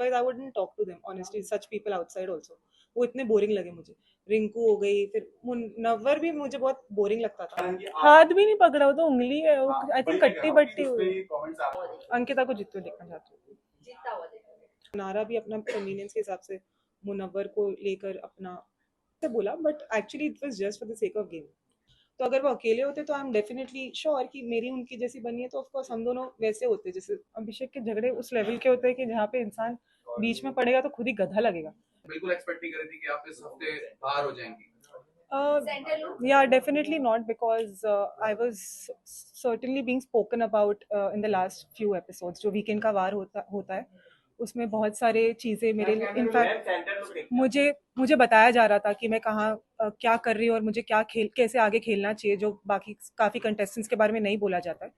Otherwise I wouldn't talk to them honestly, such people outside also. वो इतने boring लगे मुझे। रिंकू हो गई, फिर मुनव्वर भी मुझे बहुत बोरिंग लगता था। हाथ भी नहीं पकड़ा, वो तो उंगली है, वो आई थिंक कट्टी बट्टी हुई। अंकिता को जितने देखना चाहती हूँ। नारा भी अपना कन्वीनियंस के हिसाब से मुनव्वर को लेकर अपना से बोला, but actually it was just for the sake of game. तो अगर वो अकेले होते तो आई एम डेफिनेटली श्योर कि मेरी उनकी जैसी बनी है, तो ऑफकोर्स हम दोनों वैसे होते। जैसे अभिषेक के झगड़े उस लेवल के होते हैं कि जहाँ पे इंसान बीच में पड़ेगा तो खुद ही गधा लगेगा। बिल्कुल एक्सपेक्ट नहीं कर रही थी कि आप इस हफ्ते बाहर हो जाएंगी। Yeah, definitely not, because I was certainly being spoken about in the last few episodes. जो वीकेंड का वार होता है, उसमें बहुत सारे चीज़ें मेरे लिए, इनफैक्ट मुझे मुझे बताया जा रहा था कि मैं कहाँ क्या कर रही हूँ और मुझे क्या कैसे आगे खेलना चाहिए, जो बाकी काफ़ी कंटेस्टेंट्स के बारे में नहीं बोला जाता है।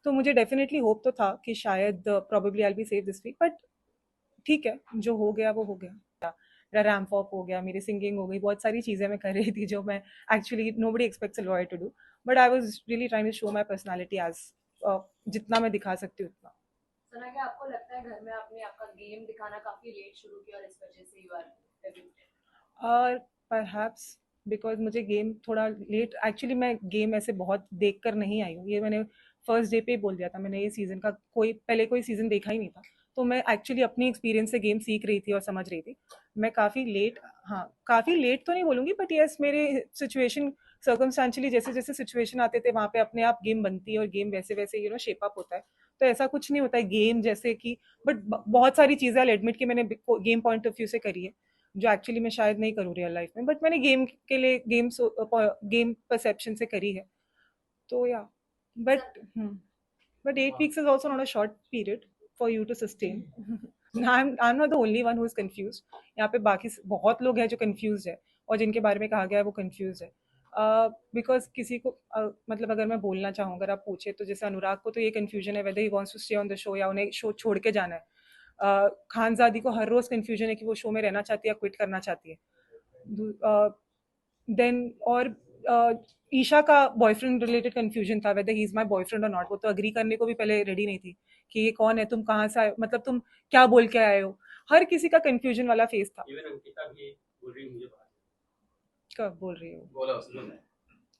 तो मुझे डेफिनेटली होप तो था कि शायद probably I be save this week, but ठीक है, जो हो गया वो हो गया। मेरा रैम्प वॉक हो गया, मेरी सिंगिंग हो गई, बहुत सारी चीज़ें मैं कर रही थी जो मैं actually nobody expects a lawyer to do, but I was really trying to show my personality as जितना मैं दिखा सकती हूँ उतना। सना, क्या आपको लगता है घर में आपने आपका गेम दिखाना काफी लेट शुरू किया और इस वजह से you are debuted? Perhaps because मुझे गेम थोड़ा लेट, एक्चुअली मैं गेम ऐसे बहुत देख कर नहीं आई हूँ। ये मैंने फर्स्ट डे पे ही बोल दिया था, मैंने ये सीज़न का कोई सीज़न देखा ही नहीं था। तो मैं एक्चुअली अपनी एक्सपीरियंस से गेम सीख रही थी और समझ रही थी। मैं काफ़ी लेट, हाँ काफ़ी लेट तो नहीं बोलूँगी, बट यस मेरे सिचुएशन सर्कमस्टेंशियली जैसे जैसे सिचुएशन आते थे वहाँ पे अपने आप गेम बनती है और गेम वैसे वैसे शेप अप होता है। तो ऐसा कुछ नहीं होता है गेम जैसे कि, बट बहुत सारी चीज़ें आई एडमिट कि मैंने गेम पॉइंट ऑफ व्यू से करी है, जो एक्चुअली मैं शायद नहीं करूँ रियल लाइफ में, बट मैंने गेम के लिए गेम परसेप्शन से करी है। तो या but but 8 weeks is also not a short period for you to sustain. I'm not the only one who is confused. यहाँ पे बाकी बहुत लोग हैं जो confused है और जिनके बारे में कहा गया है वो confused है। बिकॉज किसी को मतलब अगर मैं बोलना चाहूँ, अगर आप पूछे तो जैसे अनुराग को तो ये कन्फ्यूजन है whether he wants to stay on the show या उन्हें शो छोड़ के जाना है। खानजादी को हर रोज कन्फ्यूजन है कि वो शो में रहना चाहती है या क्विट करना चाहती है। देन और ईशा का बॉयफ्रेंड रिलेटेड कंफ्यूजन था weather he is my boyfriend और नॉट। वो तो अग्री करने को भी पहले रेडी नहीं थी कि ये कौन है, तुम कहाँ से आए, मतलब तुम क्या बोल के आए हो। हर किसी का कंफ्यूजन वाला फेस था। कब बोल रही हो?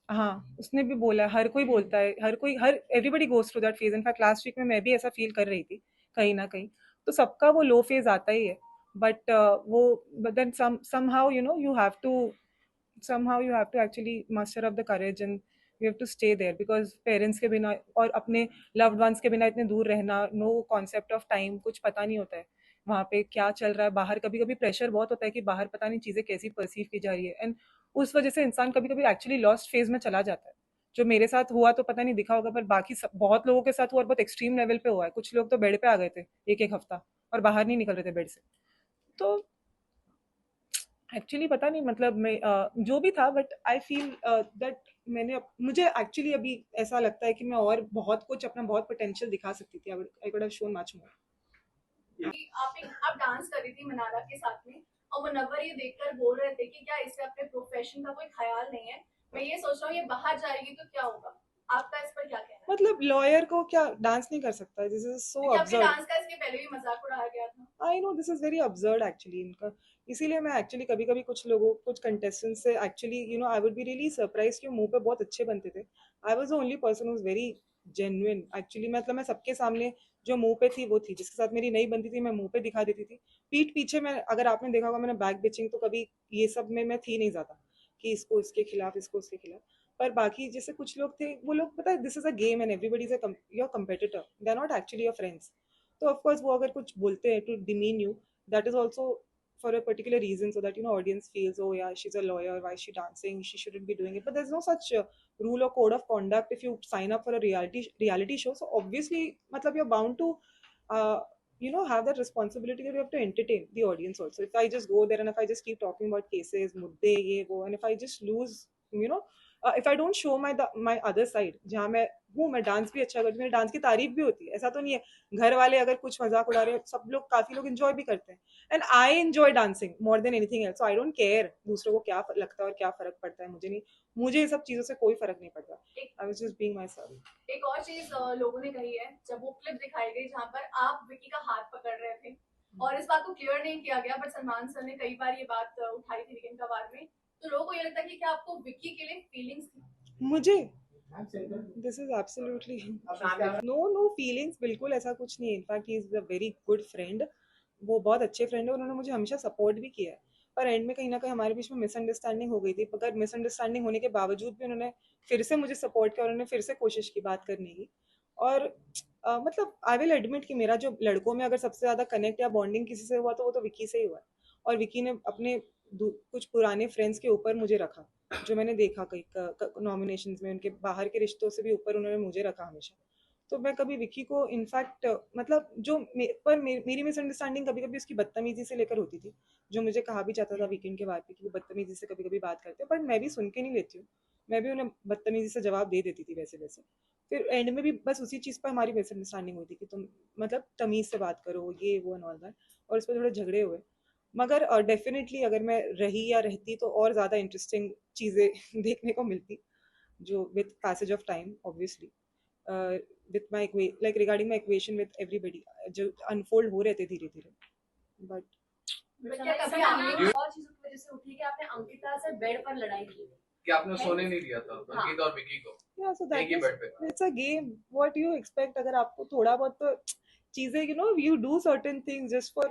हाँ, उसने भी बोला, हर कोई बोलता है, हर everybody goes through that phase. In fact last week में मैं भी ऐसा फील कर रही थी कहीं ना कहीं। तो सबका वो लो फेज आता ही है, बट वो but then somehow you have to actually muster up the courage and you have to stay there, because parents के बिना और अपने लव्ड वंस के बिना इतने दूर रहना, नो कॉन्सेप्ट ऑफ टाइम, कुछ पता नहीं होता है वहाँ पे क्या चल रहा है बाहर। कभी कभी प्रेशर बहुत होता है कि बाहर पता नहीं चीज़ें कैसी परसीव की जा रही है, एंड उस वजह से इंसान कभी कभी एक्चुअली लॉस्ट फेज में चला जाता है। जो मेरे साथ हुआ तो पता नहीं दिखा होगा, पर बाकी बहुत लोगों के साथ हुआ और बहुत एक्सट्रीम लेवल पे हुआ है। कुछ लोग तो बेड पे आ गए थे एक एक हफ्ता और बाहर नहीं निकल रहे थे बेड से। तो एक्चुअली पता नहीं, मतलब मैं जो भी था, बट आई फील दैट मुझे एक्चुअली अभी ऐसा लगता है कि मैं और बहुत कुछ अपना बहुत पोटेंशियल दिखा सकती थी। I could have shown much more. आप डांस कर रही थी मनारा के साथ में और मुनव्वर ये देखकर बोल रहे थे कि क्या इसे अपने प्रोफेशन का कोई ख्याल नहीं है। मैं ये सोच रहा हूँ ये बाहर जाएगी तो क्या होगा, आपका इस पर क्या कहना है? मतलब लॉयर को क्या डांस नहीं कर सकता है? This is so absurd. Dance का इसके पहले भी मजाक उड़ाया गया था। I know this is very absurd actually इनका। इसीलिए मैं एक्चुअली कभी कभी कुछ कंटेस्टेंट से actually I would be really surprise कि मुंह पे बहुत अच्छे बनते थे। I was the only person who is very genuine actually. मतलब मैं सबके सामने जो मुंह पे थी वो थी, जिसके साथ मेरी नहीं बनती थी मैं मुंह पे दिखा देती थी। पीठ पीछे में अगर आपने देखा होगा मैंने बैक बिचिंग तो कभी ये सब में मैं थी नहीं ज्यादा कि इसको इसके खिलाफ इसको उसके खिलाफ। पर बाकी जैसे कुछ लोग थे, वो लोग पता है this is a game and everybody is your competitor, they are not actually your friends. तो ऑफ कोर्स वो अगर कुछ बोलते हैं to demean you, that is also for a particular reason, so that audience feels, oh yeah, she's a lawyer, why is she dancing, she shouldn't be doing it. But there's no such rule or code of conduct if you sign up for a reality show. So obviously matlab you're bound to uh, have that responsibility that you have to entertain the audience also. If I just go there and if I just keep talking about cases mudde ye wo, and if I just lose, if I don't show my other side, जहाँ मैं dance भी अच्छा करती हूँ, मेरे dance की तारीफ भी होती है, ऐसा तो नहीं है घर वाले अगर कुछ मजाक उड़ा रहे हैं, सब लोग काफी लोग एंजॉय भी करते हैं। And I enjoy dancing more than anything else. I don't care दूसरों को क्या लगता है और क्या फर्क पड़ता है, मुझे ये सब चीजों से कोई फर्क नहीं पड़ता। I was just being my self. एक और चीज लोगों ने कही है, जब वो क्लिप दिखाई गई जहाँ पर आप विकी का हाथ पकड़ रहे थे और इस बात को क्लियर नहीं किया गया, बट सलमान सर ने कई बार ये बात उठाई थी वीकेंड का बार में, तो लोगों को ये लगता है कि क्या आपको विक्की के लिए फीलिंग्स थी? मुझे this is absolutely no feelings, बिल्कुल ऐसा कुछ नहीं है। In fact he is a very good friend, वो बहुत अच्छे फ्रेंड है, उन्होंने मुझे हमेशा सपोर्ट भी किया है। पर एंड में कहीं ना कहीं हमारे बीच में मिसअंडरस्टैंडिंग हो गई थी, मगर मिसअंडरस्टैंडिंग होने के बावजूद भी उन्होंने फिर से मुझे सपोर्ट किया, उन्होंने फिर से कोशिश की बात करने की। और मतलब आई विल एडमिट कि मेरा जो लड़कों में अगर सबसे ज्यादा कनेक्ट या बॉन्डिंग किसी से हुआ तो वो तो विकी से ही हुआ है। और विकी ने अपने कुछ पुराने फ्रेंड्स के ऊपर मुझे रखा, जो मैंने देखा कई नॉमिनेशंस में, उनके बाहर के रिश्तों से भी ऊपर उन्होंने मुझे रखा हमेशा। तो मैं कभी विकी को इनफैक्ट मतलब जो मेरी मिसअंडरस्टैंडिंग कभी कभी उसकी बदतमीजी से लेकर होती थी, जो मुझे कहा भी जाता था वीकेंड के बाद पे कि वो बदतमीजी से कभी कभी बात करते हैं, बट मैं भी सुन के नहीं लेती हूँ, मैं भी उन्हें बदतमीजी से जवाब दे देती थी वैसे वैसे। फिर एंड में भी बस उसी चीज़ पर हमारी मिसअंडरस्टैंडिंग हुई थी कि तुम मतलब तमीज़ से बात करो, ये वो एंड ऑल दैट, और उस पर थोड़े झगड़े हुए। मगर डेफिनेटली अगर मैं रही या रहती तो और ज़्यादा इंटरेस्टिंग चीज़ें देखने को मिलती, जो with passage of time obviously, with my like regarding my equation with everybody, जो अनफोल्ड हो रहे थे धीरे धीरे। बट क्या कभी आपने और चीजों की वजह से उठी कि आपने अंकिता से बेड पर लड़ाई की कि आपने सोने नहीं दिया था अंकित और विकी को yeah, so that एक ही is, बेड पे? it's a game, what do you expect? अगर आपको थोड़ा बहुत तो चीजें, you know, you do certain things just for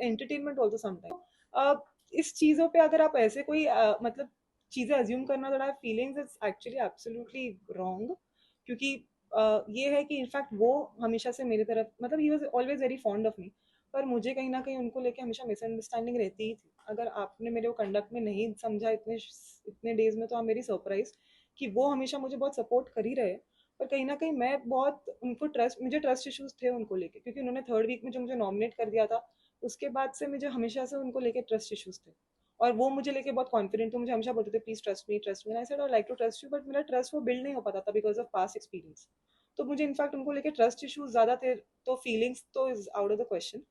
entertainment also sometimes. इस चीजों पे अगर आप ऐसे कोई मतलब चीजें अज्यूम करना थोड़ा feelings, it's actually absolutely wrong. क्योंकि ये है कि इनफैक्ट वो हमेशा से मेरी तरफ मतलब he was always very fond of me, पर मुझे कहीं ना कहीं उनको लेके हमेशा मिसअंडरस्टैंडिंग रहती ही थी। अगर आपने मेरे को कंडक्ट में नहीं समझा इतने इतने डेज में, तो आप मेरी सरप्राइज कि वो हमेशा मुझे बहुत सपोर्ट कर ही रहे, पर कहीं ना कहीं मैं बहुत उनको मुझे ट्रस्ट इश्यूज थे उनको लेके, क्योंकि उन्होंने थर्ड वीक में जो मुझे नॉमिनेट कर दिया था, उसके बाद से मुझे हमेशा से उनको लेके ट्रस्ट इश्यूज थे। और वो मुझे लेके बहुत कॉन्फिडेंट थे, मुझे हमेशा बोलते थे please trust me, I said I like to trust you, but मेरा ट्रस्ट वो बिल्ड नहीं हो पाता था बिकॉज ऑफ पास्ट एक्सपीरियंस। तो मुझे इनफैक्ट उनको लेके ट्रस्ट इश्यूज ज्यादा थे, तो फीलिंग्स तो is out of the question.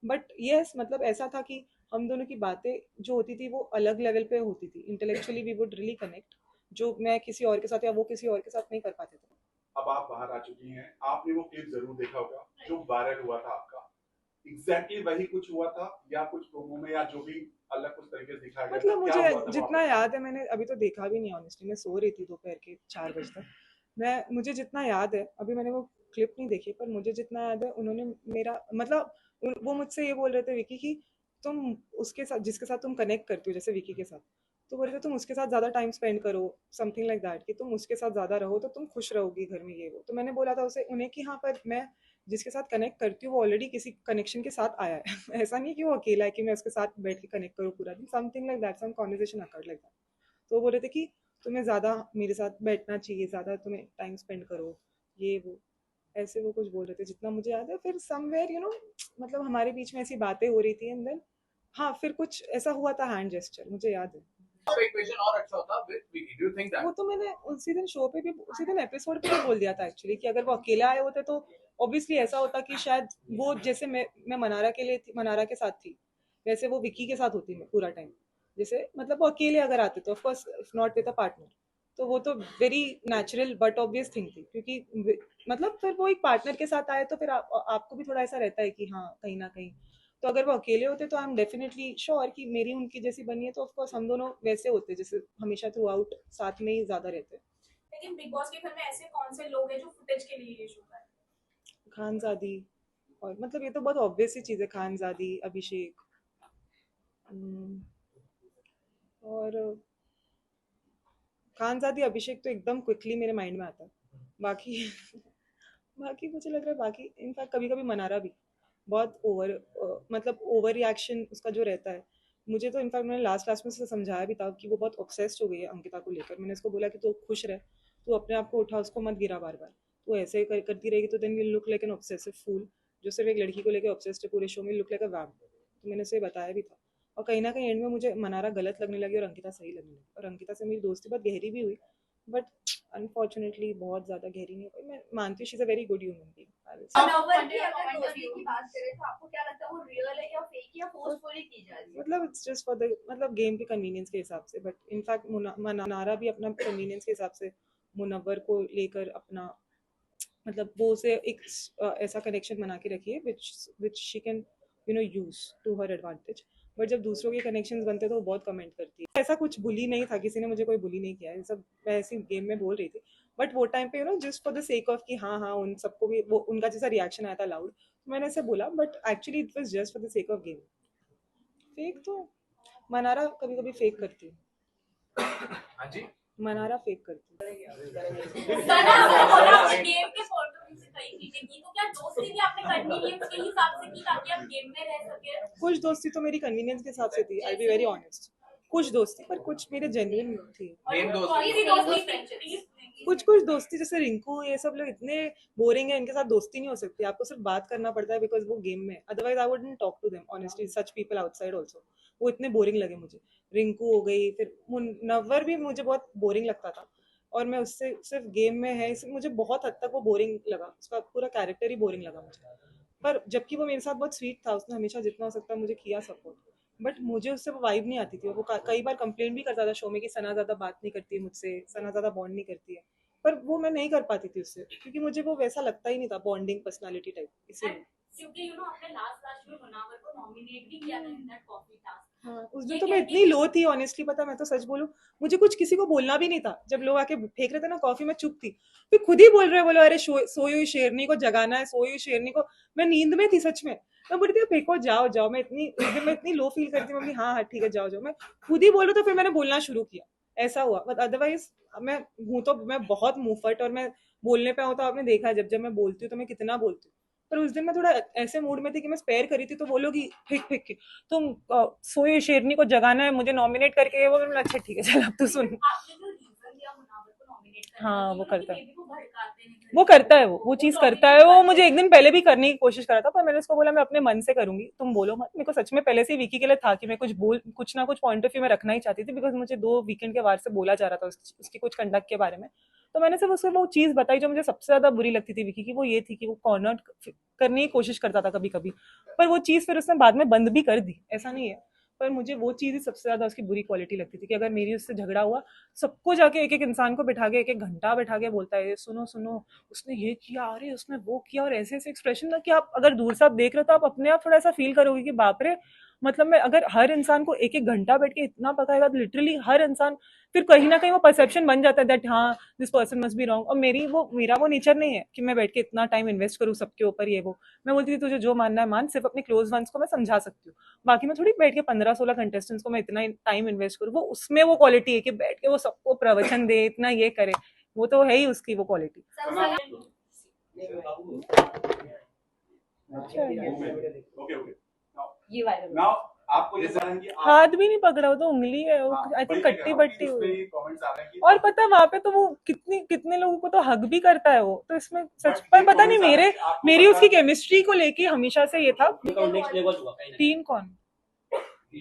But yes मतलब ऐसा था कि हम दोनों की बातें जो होती थी वो अलग लेवल पे होती थी, intellectually we would really connect, जो मैं किसी और के साथ या वो किसी और के साथ नहीं कर पाते थे। अब आप बाहर आ चुकी हैं, आपने वो क्लिप जरूर देखा होगा जो वायरल हुआ था आपका, एग्जैक्टली वही कुछ हुआ था या कुछ प्रोमो में या जो भी अलग कुछ तरीके से दिखाया गया मतलब था, क्या हुआ था मुझे जितना याद है, मैंने अभी तो देखा भी नहीं ऑनेस्टली, मैं सो रही थी दोपहर के 4 बजे तक। मुझे जितना याद है, अभी मैंने वो क्लिप नहीं देखी, पर मुझे जितना याद है उन्होंने मेरा मतलब वो मुझसे ये बोल रहे थे विकी कि तुम उसके साथ जिसके साथ तुम कनेक्ट करती हो, जैसे विकी के साथ, तो बोल रहे थे तुम उसके साथ ज्यादा टाइम स्पेंड करो, समथिंग लाइक दैट, कि तुम उसके साथ ज्यादा रहो तो तुम खुश रहोगी घर में, ये वो। तो मैंने बोला था उसे उन्हें कि हाँ, पर मैं जिसके साथ कनेक्ट करती हूँ वो ऑलरेडी किसी कनेक्शन के साथ आया है ऐसा नहीं कि वो अकेला है कि मैं उसके साथ बैठ के कनेक्ट करूँ पूरा दिन, something like that, some conversation occurred like that. तो वो बोल रहे थे कि तुम्हें ज़्यादा मेरे साथ बैठना चाहिए, ज़्यादा तुम्हें टाइम स्पेंड करो, ये वो, ऐसे वो कुछ बोल रहे थे जितना मुझे याद है। फिर समवेयर यू नो मतलब हमारे बीच में ऐसी बातें हो रही थी, एंड देन हाँ फिर कुछ ऐसा हुआ था, हैंड जेस्चर, मुझे याद है। इक्वेशन और अच्छा होता with Vicky, do you think वो दैट? तो मैंने उसी दिन शो पे भी, उसी दिन एपिसोड पे भी बोल दिया था एक्चुअली, कि अगर वो अकेला आए होते तो ऑब्वियसली ऐसा होता कि शायद वो जैसे मैं मनारा के लिए थी, मनारा के साथ थी, वैसे वो विकी के साथ होती मैं पूरा टाइम। जैसे मतलब वो अकेले अगर आते तो of course if not with a partner, तो वो तो very natural but obvious thing थी, क्योंकि मतलब फिर वो एक पार्टनर के साथ आए तो फिर आपको भी थोड़ा ऐसा रहता है कि हाँ कहीं ना कहीं। तो अगर वो अकेले होते तो आई एम डेफिनेटली श्योर कि मेरी उनकी जैसी बनी है, तो ऑफकोर्स हम दोनों वैसे होते जैसे हमेशा थ्रू आउट साथ में ही ज्यादा रहते। लेकिन बिग बॉस के घर में ऐसे कौन से लोग हैं जो फुटेज के लिए ये शो कर रहे हैं? खानजादी, और मतलब ये तो बहुत ऑब्वियस ही चीज़ है, खानजादी, अभिषेक, और खानजादी अभिषेक तो एकदम क्विकली मेरे माइंड में आता है। बाकी बाकी मुझे लग रहा है, बाकी इनफैक्ट कभी कभी मनारा भी बहुत ओवर मतलब ओवर रिएक्शन उसका जो रहता है। मुझे तो इनफैक्ट मैंने लास्ट क्लास में से समझाया भी था कि वो बहुत ऑब्सेस्ड हो गई है अंकिता को लेकर। मैंने उसको बोला कि तू खुश रह, तू अपने आप को उठा, उसको मत गिरा बार बार, तू ऐसे ही करती रहेगी तो then you look like an obsessive fool, जो सिर्फ एक लड़की को लेकर ऑब्सेस्ड है पूरे शो में, लुक लाइक अ वैम्प। तो मैंने उसे बताया भी था। और कहीं ना कहीं एंड में मुझे मनारा गलत लगने लगी और अंकिता सही लगने लगी, और अंकिता से मेरी दोस्ती बहुत गहरी भी हुई, बट अनफॉर्चुनेटली बहुत ज्यादा गहरी नहीं हो पाई। मैं मानती हूँ she is a very good human being. नौवर की अगर दोस्ती की बात करें तो आपको क्या लगता है वो रियल है या फेक या फोर्सफुली की जा रही है? मतलब इट्स जस्ट फॉर द मतलब गेम के कन्वीनियंस के हिसाब से, बट इनफैक्ट मनारा भी अपना कन्वीनियंस के हिसाब से मुनव्वर को लेकर अपना मतलब वो उसे एक ऐसा कनेक्शन बना के रखी है which which she can use to her advantage. But जब दूसरों के कनेक्शंस बनते तो वो बहुत कमेंट करती है। ऐसा कुछ बुली नहीं था, किसी ने मुझे कोई बुली नहीं किया है, ये सब मैं ऐसी गेम में बोल रही थी। बट वो टाइम पे just for the sake of कि हाँ हाँ उन सबको भी वो उनका जैसा रिएक्शन आया था लाउड, तो मैंने ऐसे बोला, but actually it was just for the sake of game. Fake तो मनारा कभी कभी फेक करती है, हाँ जी। मनारा फेक करती है। सना आपने बोला आपने गेम के पॉइंट ऑफ व्यू से कई चीजें की, तो क्या दोस्ती भी आपने कन्वीनियंस के हिसाब से की ताकि आप गेम में रह सके? कुछ दोस्ती तो मेरी कन्वीनियंस के हिसाब से थी, आई बी वेरी ऑनेस्ट। कुछ दोस्ती, पर कुछ मेरे जेन्युइन थी। Name those कौन सी दोस्ती थी? कुछ दोस्ती, जैसे रिंकू, ये सब लोग इतने बोरिंग है, इनके साथ दोस्ती नहीं हो सकती। आपको सिर्फ बात करना पड़ता है बिकॉज वो गेम में, otherwise I wouldn't talk to them honestly, such people outside also. वो इतने बोरिंग लगे मुझे। रिंकू हो गई, फिर नव्वर भी मुझे बहुत बोरिंग लगता था, और मैं उससे सिर्फ गेम में है इसलिए मुझे बहुत हद तक वो बोरिंग लगा, उसका पूरा कैरेक्टर ही बोरिंग लगा मुझे। पर जबकि वो मेरे साथ बहुत स्वीट था, उसने हमेशा जितना हो सकता मुझे किया सपोर्ट, बट मुझे उससे वो वाइब नहीं आती थी। वो कई बार कंप्लेंट भी करता था शो में कि सना ज़्यादा बात नहीं करती है मुझसे, सना ज़्यादा बॉन्ड नहीं करती है, पर वो मैं नहीं कर पाती थी उससे, क्योंकि मुझे वो वैसा लगता ही नहीं था बॉन्डिंग पर्सनालिटी टाइप, इसीलिए। क्योंकि आपने लास्ट में मुनावर को नॉमिनेट भी किया था इन दैट कॉफी टास्क। हाँ, उस दिन तो मैं इतनी लो थी ऑनेस्टली, पता, मैं तो सच बोलूं, मुझे कुछ किसी को बोलना भी नहीं था। जब लोग आके फेंक रहे थे ना कॉफी, मैं चुप थी। फिर खुद ही बोल रहे, बोलो अरे सोई हुई शेरनी को जगाना है, सोई हुई शेरनी को। मैं नींद में थी सच में, मैं बोली थी फेंको, जाओ जाओ। मैं इतनी लो फील करती, मम्मी हाँ हाँ ठीक है जाओ जाओ। मैं खुद ही बोलूं तो फिर मैंने बोलना शुरू किया, ऐसा हुआ। बट अदरवाइज मैं हूँ तो मैं बहुत मुंहफट, और मैं बोलने पे हूँ तो आपने देखा है, जब जब मैं बोलती हूँ तो मैं कितना बोलती हूँ। पर उस दिन मैं थोड़ा ऐसे मूड में थी कि मैं स्पेयर करी थी, तो वो लोग ही फेंक फेंक के, तुम सोए शेरनी को जगाना है, मुझे नॉमिनेट करके, वो अच्छा ठीक है चल अब तू सुन। आपने जो रीजन दिया मुनावर को नॉमिनेट करने हाँ, का, वो करता है, बेबी को भड़काते हैं, वो करता है, वो चीज करता है। वो मुझे एक दिन पहले भी करने की कोशिश करा था, पर मैंने उसको बोला मैं अपने मन से करूंगी, तुम बोलो मत। मेरे को सच में पहले से विकी के लिए था कि मैं कुछ ना कुछ पॉइंट ऑफ व्यू में रखना ही चाहती थी, बिकॉज मुझे 2 वीकेंड के बाद से बोला जा रहा था उसकी कुछ कंडक्ट के बारे में। तो मैंने सिर्फ उसको वो चीज बताई जो मुझे सबसे ज्यादा बुरी लगती थी विकी की, वो ये थी कि वो कॉर्नर करने की कोशिश करता था कभी कभी, पर वो चीज फिर उसने बाद में बंद भी कर दी, ऐसा नहीं है। पर मुझे वो चीज ही सबसे ज्यादा उसकी बुरी क्वालिटी लगती थी कि अगर मेरी उससे झगड़ा हुआ, सबको जाके एक एक इंसान को बिठा के 1-1 घंटा बिठा के बोलता है, सुनो सुनो उसने ये किया, अरे उसने वो किया, और ऐसे ऐसे एक्सप्रेशन ना कि आप अगर दूर से आप देख रहे हो तो आप अपने आप थोड़ा सा फील करोगे कि बाप रे, मतलब मैं अगर हर इंसान को 1-1 घंटा बैठ के इतना पकाएगा तो लिटरली हर इंसान, फिर कहीं ना कहीं वो परसेप्शन बन जाता है दैट हाँ this person must be wrong. और मेरा वो नेचर नहीं है कि मैं बैठ के इतना टाइम इन्वेस्ट करूँ सबके ऊपर, ये वो। मैं बोलती थी तुझे जो मानना है मान, सिर्फ अपने क्लोज वंस को मैं समझा सकती हूँ, बाकी मैं थोड़ी बैठ के 15-16 कंटेस्टेंट्स को मैं इतना टाइम इन्वेस्ट करूँ। वो उसमें वो क्वालिटी है कि बैठ के वो सबको प्रवचन दे, इतना ये करे, वो तो है ही उसकी वो क्वालिटी। Okay okay. ये वायरल नाउ आपको ये पता है कि हाथ भी नहीं पकड़ा, वो तो उंगली है, वो आई थिंक कट्टी बट्टी हुई। और पता है वहां पे तो वो कितने लोगों को तो हग भी करता है वो, तो इसमें सच पर पता नहीं, मेरी उसकी केमिस्ट्री को लेके हमेशा से ये था। नेक्स्ट लेवल हुआ कहीं ना टीम कौन?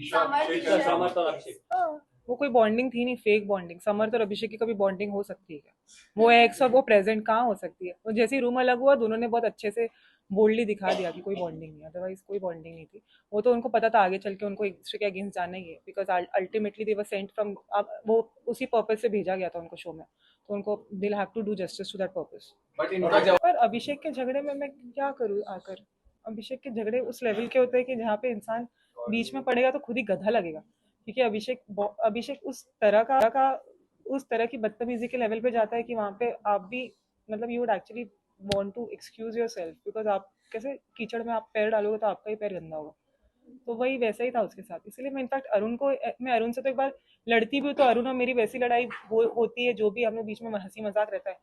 समर्थ और अभिषेक। हाँ, वो कोई बॉन्डिंग थी नहीं, फेक बॉन्डिंग। समर्थ और अभिषेक की कभी बॉन्डिंग हो सकती है क्या? वो एक्स और वो प्रेजेंट कहाँ हो सकती है? वो जैसे ही रूम अलग हुआ, दोनों ने बहुत अच्छे से बोल्डली दिखा दिया कि कोई बॉन्डिंग नहीं, अदरवाइज कोई बॉन्डिंग नहीं थी। वो तो उनको पता था आगे चल के उनको एक दूसरे के अगेंस्ट जाना ही है, because ultimately they were sent from, वो उसी पर्पज से भेजा गया था उनको शो में, तो उनको they'll have to do justice to that purpose. But इनका जवाब पर अभिषेक के झगड़े में मैं क्या करूँ आकर? अभिषेक के झगड़े उस लेवल के होते हैं कि जहाँ पे इंसान बीच में पड़ेगा तो खुद ही गधा लगेगा, क्योंकि अभिषेक उस तरह की बदतमीजी के लेवल पे जाता है कि वहाँ पे आप भी, मतलब you would actually want to excuse yourself, because आप कैसे कीचड़ में आप पैर डालोगे तो आपका ही पैर गंदा होगा। तो वही वैसा ही था उसके साथ। इसलिए मैं इनफैक्ट मैं अरुण से तो एक बार लड़ती भी हूँ, तो अरुण और मेरी वैसी लड़ाई होती है, जो भी हम लोग बीच में हंसी मजाक रहता है।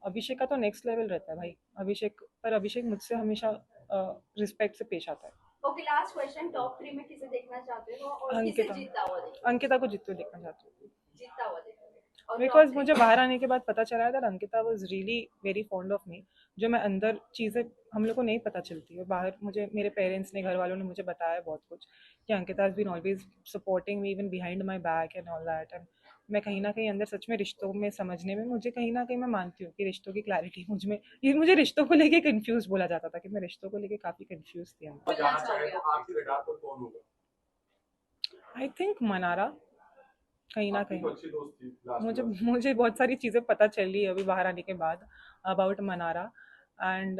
अभिषेक का तो नेक्स्ट लेवल रहता है भाई। अभिषेक मुझसे हमेशा रिस्पेक्ट से पेश आता है। ओके, लास्ट क्वेश्चन, टॉप 3 में किसे देखना चाहते हो और किसे अंकिता। जीतता हुआ देखना? अंकिता को जीतते हुए देखना चाहती हूँ, जीतता हुआ देखना। और बिकॉज top मुझे बाहर आने के बाद पता चला है that Ankita was really very fond of me, जो मैं अंदर चीज़ें हम लोग को नहीं पता चलती है बाहर। मुझे मेरे पेरेंट्स ने, घर वालों ने मुझे बताया बहुत कुछ कि Ankita has been always supporting me even behind my back and all that. And मैं कहीं ना कहीं अंदर सच में रिश्तों में समझने में, मुझे कहीं ना कहीं मैं मानती हूँ कि रिश्तों की क्लैरिटी मुझे रिश्तों को लेके कंफ्यूज बोला जाता था कि मैं रिश्तों को लेके काफ़ी कंफ्यूज थी अंदर। जाना चाहे तो आपकी रडार पर कौन होगा? आई थिंक मनारा, कहीं ना आपकी कहीं। तो अच्छी दोस्त थी last मुझे last। मुझे बहुत सारी चीज़ें पता चली अभी बाहर आने के बाद अबाउट मनारा, एंड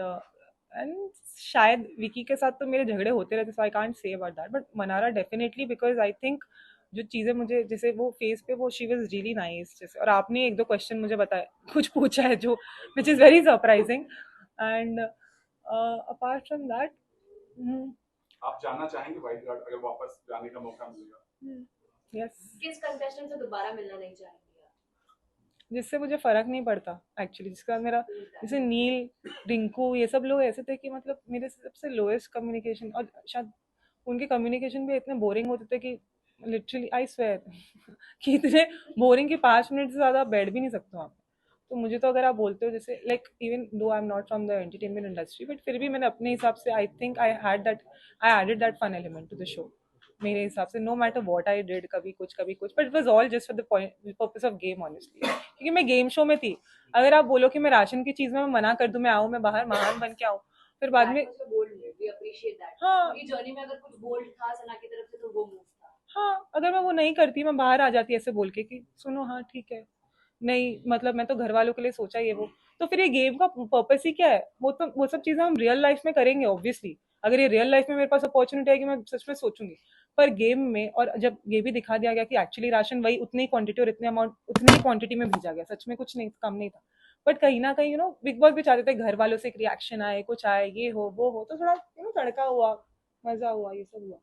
एंड शायद विकी के साथ तो मेरे झगड़े होते रहते, so I can't say about that, but Manara definitely, because I think जो चीज़ें मुझे जैसे वो फेस पे वो शी वाज रियली नाइस जैसे, और आपने एक दो क्वेश्चन मुझे बताया कुछ पूछा है जो which is very surprising, and apart from that आप जानना चाहेंगे वाइल्ड कार्ड अगर वापस जाने का मौका मिलेगा? यस, किस कंटेस्टेंट से दोबारा मिलना नहीं चाहेंगे आप? जिससे मुझे फर्क नहीं पड़ता एक्चुअली, जिसका मेरा जैसे नील, रिंकू, ये सब लोग ऐसे थे कि मतलब मेरे सबसे लोएस्ट कम्युनिकेशन, और शायद उनके कम्युनिकेशन भी इतने बोरिंग होते थे कि लिटरली आई स्वेयर कि इतने बोरिंग कि 5 मिनट से ज़्यादा बैठ भी नहीं सकते हो आप। तो मुझे तो अगर आप बोलते हो जैसे like even though I am not from the entertainment industry, but फिर भी मैंने अपने हिसाब से I think I added that fun element to the show मेरे हिसाब से, no matter what I did, कभी कुछ, but it was all just for the purpose of game honestly, क्योंकि मैं गेम शो में थी। अगर आप बोलो कि मैं राशन की चीज़ में मैं मना कर दूं, मैं आऊँ, मैं बाहर महान बन के आऊँ, फिर बाद में वी अप्रिशिएट दैट। हाँ ये जर्नी में अगर कुछ बोल्ड था सना की तरफ से तो वो मूव था। हाँ, अगर मैं वो नहीं करती, मैं बाहर आ जाती ऐसे बोल के कि सुनो हाँ ठीक है, नहीं मतलब मैं तो घर वालों के लिए सोचा ये वो, तो फिर ये गेम का पर्पस ही क्या है? वो सब चीज़ें हम रियल लाइफ में करेंगे ऑब्वियसली, अगर ये रियल लाइफ में मेरे पास अपॉर्चुनिटी है कि मैं सच में सोचूंगी, पर गेम में, और जब ये भी दिखा दिया गया कि एक्चुअली राशन वही उतनी क्वांटिटी और इतने अमाउंट उतनी ही क्वांटिटी में भेजा गया, सच में कुछ नहीं कम नहीं था, बट कहीं ना कहीं बिग बॉस भी चाहते थे घर वालों से एक रिएक्शन आए, कुछ आए, ये हो वो हो, तो थोड़ा तड़का हुआ, मजा हुआ, ये सब हुआ।